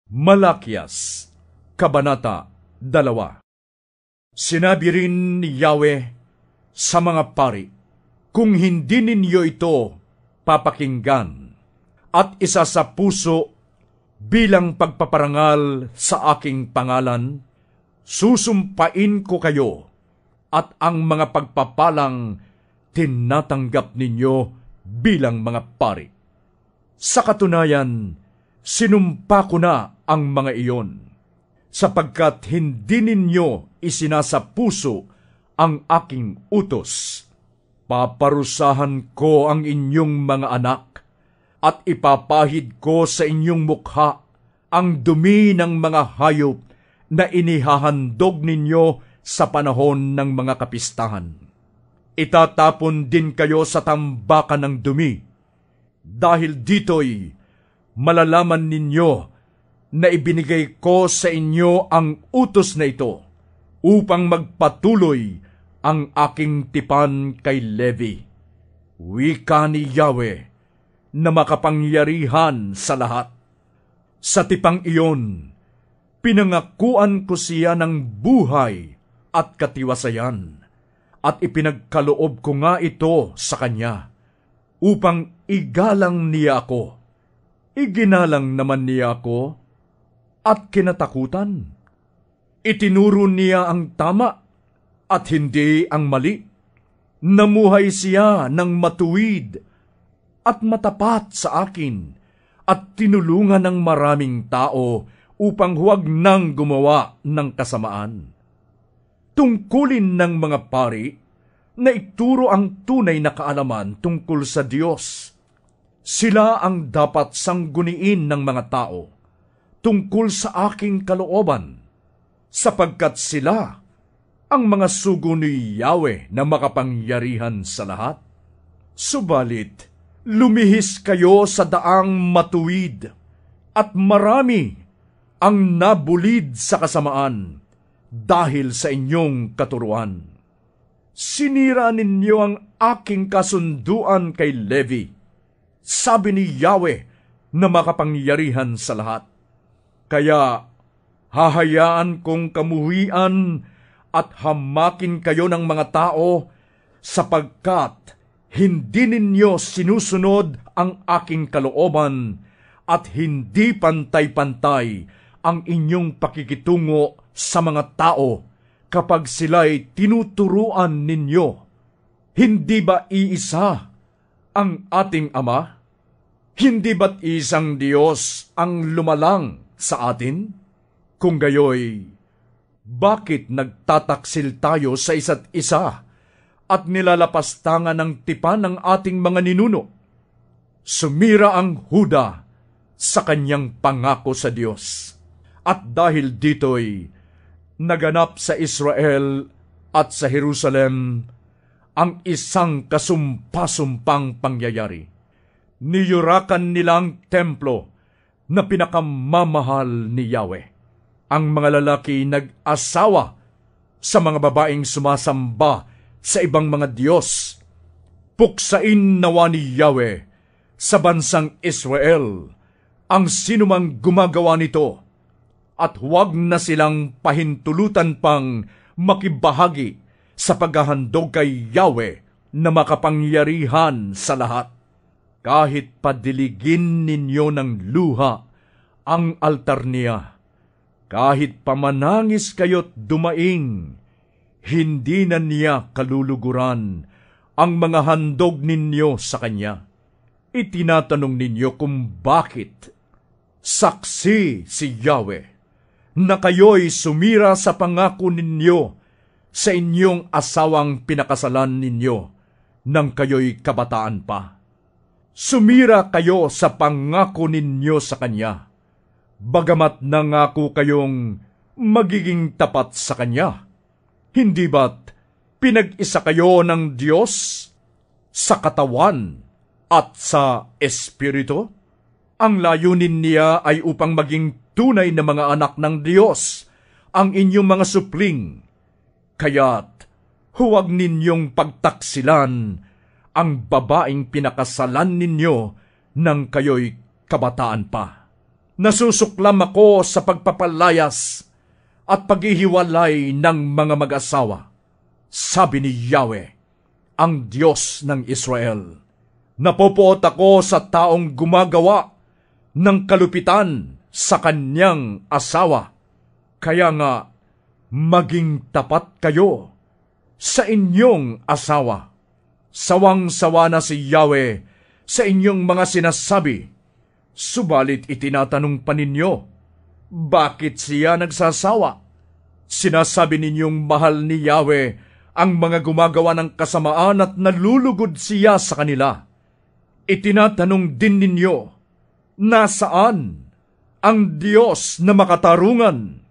Malakias, Kabanata 2. Sinabi rin ni Yahweh sa mga pari, kung hindi ninyo ito papakinggan at isa sa puso bilang pagpaparangal sa aking pangalan, susumpain ko kayo at ang mga pagpapalang tinatanggap ninyo bilang mga pari. Sa katunayan, sinumpa ko na ang mga iyon, sapagkat hindi ninyo isinasapuso ang aking utos. Paparusahan ko ang inyong mga anak, at ipapahid ko sa inyong mukha ang dumi ng mga hayop na inihahandog ninyo sa panahon ng mga kapistahan. Itatapon din kayo sa tambakan ng dumi. Dahil dito'y malalaman ninyo na ibinigay ko sa inyo ang utos na ito upang magpatuloy ang aking tipan kay Levi. Wika ni Yahweh na makapangyarihan sa lahat. Sa tipang iyon, pinangakuan ko siya ng buhay at katiwasayan, at ipinagkaloob ko nga ito sa kanya upang igalang niya ako. Iginalang naman niya ako at kinatakutan. Itinuro niya ang tama at hindi ang mali. Namuhay siya ng matuwid at matapat sa akin at tinulungan ng maraming tao upang huwag nang gumawa ng kasamaan. Tungkulin ng mga pari na ituro ang tunay na kaalaman tungkol sa Diyos. Sila ang dapat sangguniin ng mga tao tungkol sa aking kalooban, sapagkat sila ang mga sugo ni Yahweh na makapangyarihan sa lahat. Subalit, lumihis kayo sa daang matuwid, at marami ang nabulid sa kasamaan dahil sa inyong katuruan. Sinira ninyo ang aking kasunduan kay Levi, sabi ni Yahweh na makapangyarihan sa lahat. Kaya hahayaan kong kamuhian at hamakin kayo ng mga tao, sapagkat hindi ninyo sinusunod ang aking kalooban at hindi pantay-pantay ang inyong pakikitungo sa mga tao kapag sila'y tinuturuan ninyo. Hindi ba iisa ang ating Ama? Hindi ba't isang Diyos ang lumalang sa atin? Kung gayoy, bakit nagtataksil tayo sa isa't isa at nilalapastangan ng tipan ng ating mga ninuno? Sumira ang Huda sa kanyang pangako sa Diyos, at dahil dito'y naganap sa Israel at sa Jerusalem ang isang kasumpa-sumpang pangyayari. Niyurakan nilang templo na pinakamamahal ni Yahweh. Ang mga lalaki nag-asawa sa mga babaeng sumasamba sa ibang mga Diyos. Puksain nawa ni Yahweh sa bansang Israel ang sinumang gumagawa nito, at huwag na silang pahintulutan pang makibahagi sa paghahandog kay Yahweh na makapangyarihan sa lahat. Kahit padiligin ninyo ng luha ang altar niya, kahit pamanangis kayo't dumaing, hindi na niya kaluluguran ang mga handog ninyo sa kanya. Itinatanong ninyo kung bakit. Saksi si Yahweh na kayo'y sumira sa pangako ninyo sa inyong asawang pinakasalan ninyo nang kayo'y kabataan pa. Sumira kayo sa pangako ninyo sa kanya, bagamat nangako kayong magiging tapat sa kanya. Hindi ba't pinag-isa kayo ng Diyos sa katawan at sa espiritu? Ang layunin niya ay upang maging tunay na mga anak ng Diyos ang inyong mga supling. Kaya't huwag ninyong pagtaksilan ang babaeng pinakasalan ninyo nang kayo'y kabataan pa. Nasusuklam ako sa pagpapalayas at paghihiwalay ng mga mag-asawa, sabi ni Yahweh, ang Diyos ng Israel. Napopoot ako sa taong gumagawa ng kalupitan sa kanyang asawa. Kaya nga, maging tapat kayo sa inyong asawa. Sawang-sawa na si Yahweh sa inyong mga sinasabi, subalit itinatanong pa ninyo, bakit siya nagsasawa? Sinasabi ninyong mahal ni Yahweh ang mga gumagawa ng kasamaan at nalulugod siya sa kanila. Itinatanong din ninyo, nasaan ang Diyos na makatarungan?